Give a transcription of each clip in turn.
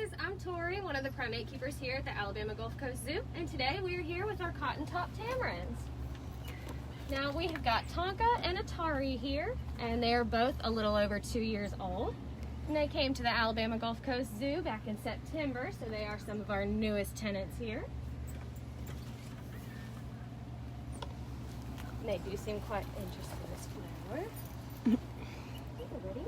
guys, I'm Tori, one of the primate keepers here at the Alabama Gulf Coast Zoo, and today we are here with our cotton-top tamarins. Now we have got Tonka and Atari here, and they are both a little over 2 years old. And they came to the Alabama Gulf Coast Zoo back in September, so they are some of our newest tenants here. And they do seem quite interested in this flower. Ready?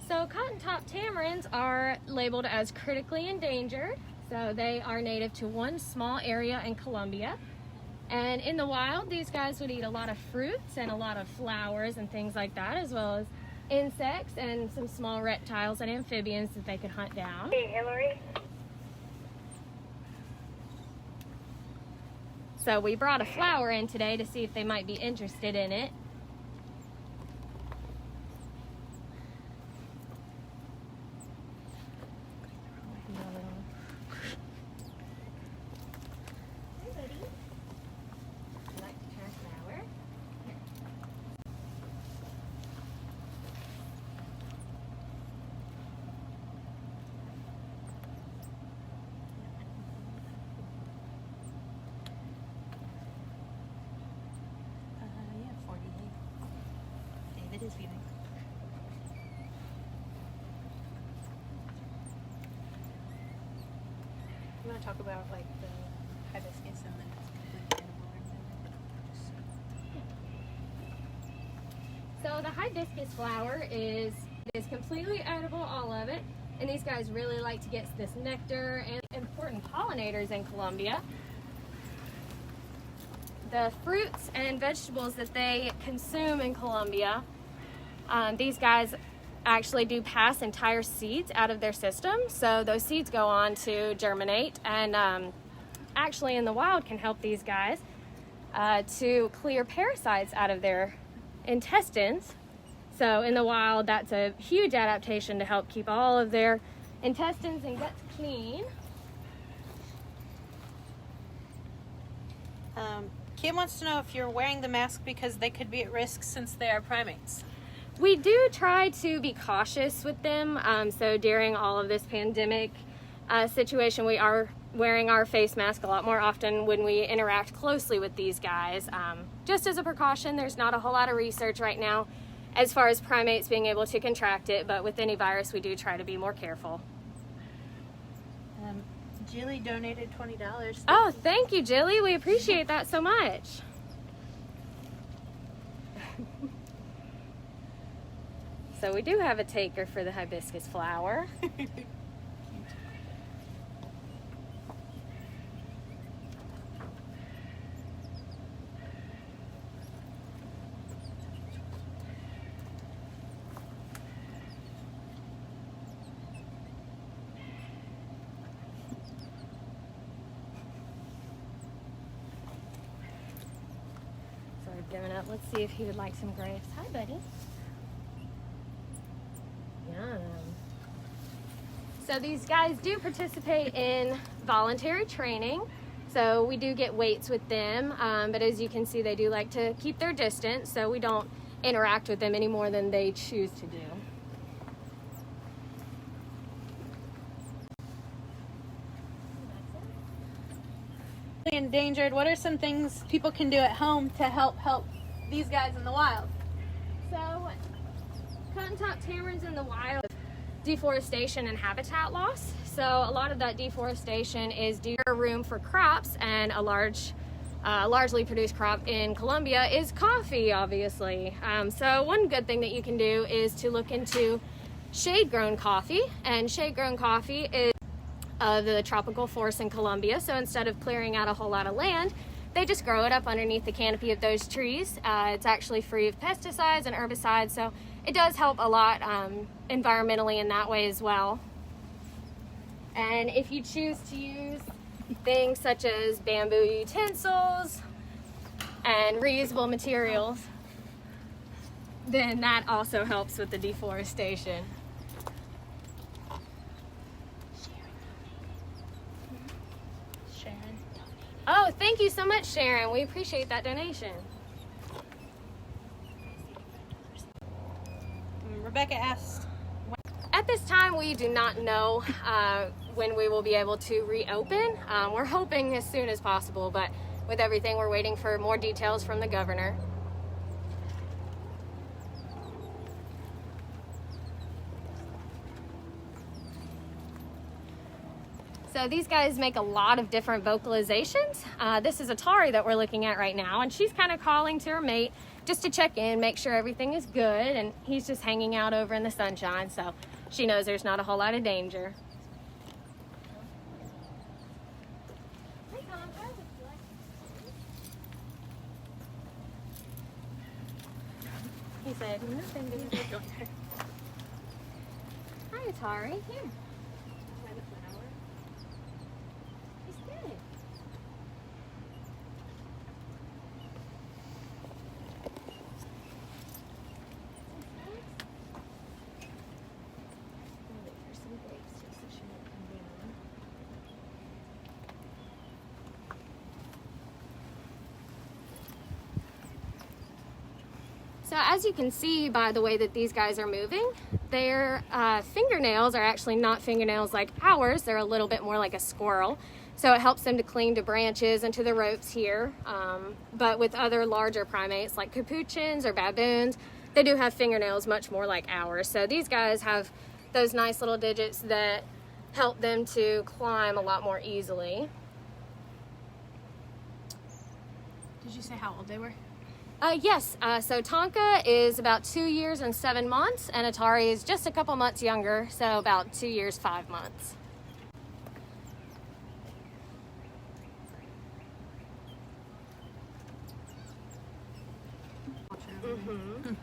So cotton-top tamarins are labeled as critically endangered. So they are native to one small area in Colombia. And in the wild, these guys would eat a lot of fruits and a lot of flowers and things like that, as well as insects and some small reptiles and amphibians that they could hunt down. Hey, Hillary. So we brought a flower in today to see if they might be interested in it. It is feeding. You want to talk about like the hibiscus and then it's completely edible? So the hibiscus flower is completely edible, all of it. And these guys really like to get this nectar and important pollinators in Colombia. The fruits and vegetables that they consume in Colombia, these guys actually do pass entire seeds out of their system. So those seeds go on to germinate and actually in the wild can help these guys to clear parasites out of their intestines. So in the wild, that's a huge adaptation to help keep all of their intestines and guts clean. Kim wants to know if you're wearing the mask because they could be at risk since they are primates. We do try to be cautious with them. So during all of this pandemic situation, we are wearing our face mask a lot more often when we interact closely with these guys. Just as a precaution, there's not a whole lot of research right now as far as primates being able to contract it, but with any virus, we do try to be more careful. Jilly donated $20. Oh, thank you, Jilly. We appreciate that so much. So we do have a taker for the hibiscus flower. So we're giving up. Let's see if he would like some grapes. Hi, buddy. Yum. So these guys do participate in voluntary training. So we do get weights with them, but as you can see, they do like to keep their distance, so we don't interact with them any more than they choose to do. Endangered, what are some things people can do at home to help these guys in the wild? So cotton-top tamarins in the wild, deforestation and habitat loss. So a lot of that deforestation is due to room for crops, and a largely produced crop in Colombia is coffee, obviously. So one good thing that you can do is to look into shade-grown coffee, and shade-grown coffee is the tropical forest in Colombia. So instead of clearing out a whole lot of land, they just grow it up underneath the canopy of those trees. It's actually free of pesticides and herbicides, so it does help a lot environmentally in that way as well. And if you choose to use things such as bamboo utensils and reusable materials, then that also helps with the deforestation. Sharon. Oh, thank you so much, Sharon. We appreciate that donation. Rebecca asked, At this time, we do not know when we will be able to reopen. We're hoping as soon as possible, but with everything, we're waiting for more details from the governor. So these guys make a lot of different vocalizations. This is Atari that we're looking at right now, and she's kind of calling to her mate just to check in, make sure everything is good, and he's just hanging out over in the sunshine, so she knows there's not a whole lot of danger. He said, nothing to do. Hi, Atari. Here. He's good. So as you can see by the way that these guys are moving, their fingernails are actually not fingernails like ours. They're a little bit more like a squirrel. So it helps them to cling to branches and to the ropes here. But with other larger primates like capuchins or baboons, they do have fingernails much more like ours. So these guys have those nice little digits that help them to climb a lot more easily. did you say how old they were? Yes, so Tonka is about 2 years and 7 months, and Atari is just a couple months younger, so about 2 years, 5 months. Mm-hmm.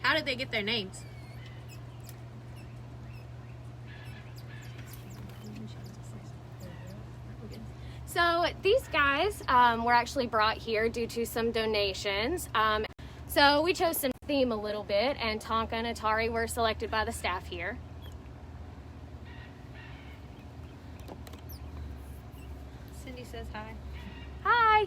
How did they get their names? So these guys were actually brought here due to some donations. So we chose some theme a little bit, and Tonka and Atari were selected by the staff here. Cindy says hi. Hi!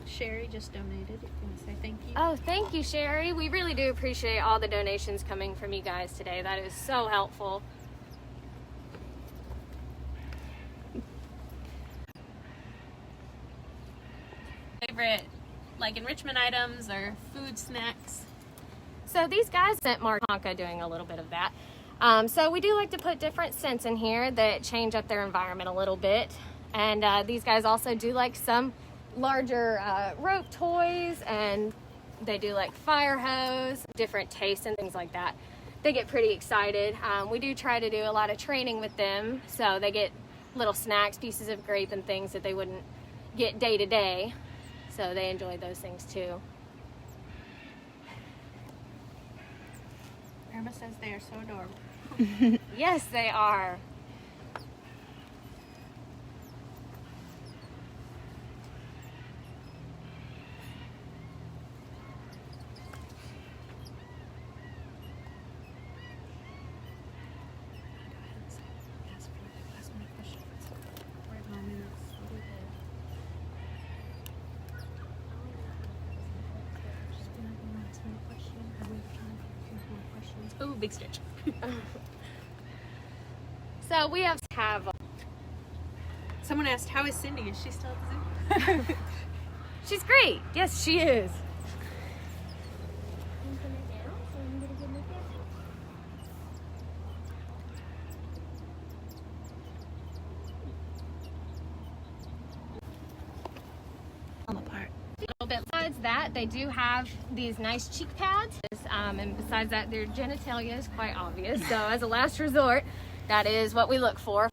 Sherry just donated. If you want to say thank you. Oh, thank you, Sherry. We really do appreciate all the donations coming from you guys today. That is so helpful. Favorite, like enrichment items or food snacks? So these guys sent Mark Tonka doing a little bit of that. So we do like to put different scents in here that change up their environment a little bit. And these guys also do like some larger rope toys, and they do like fire hose, different tastes and things like that. They get pretty excited. We do try to do a lot of training with them, so they get little snacks, pieces of grape and things that they wouldn't get day to day, so they enjoy those things too. Irma says they are so adorable. Yes, they are. Ooh, big stitch. So we have Someone asked, how is Cindy? Is she still at the zoo? she's great. Yes, she is. A little bit. Besides that, they do have these nice cheek pads, and besides that, their genitalia is quite obvious. So as a last resort, that is what we look for.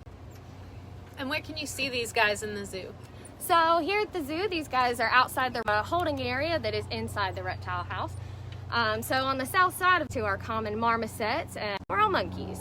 And where can you see these guys in the zoo? So here at the zoo, these guys are outside the holding area that is inside the reptile house. So on the south side to our common marmosets and squirrel monkeys.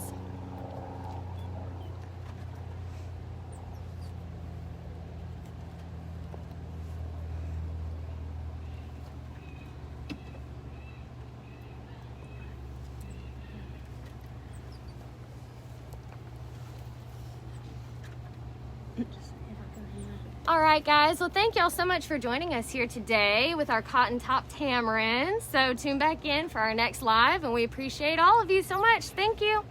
All right, guys. Well, thank y'all so much for joining us here today with our cotton top tamarins. So tune back in for our next live, and we appreciate all of you so much. Thank you.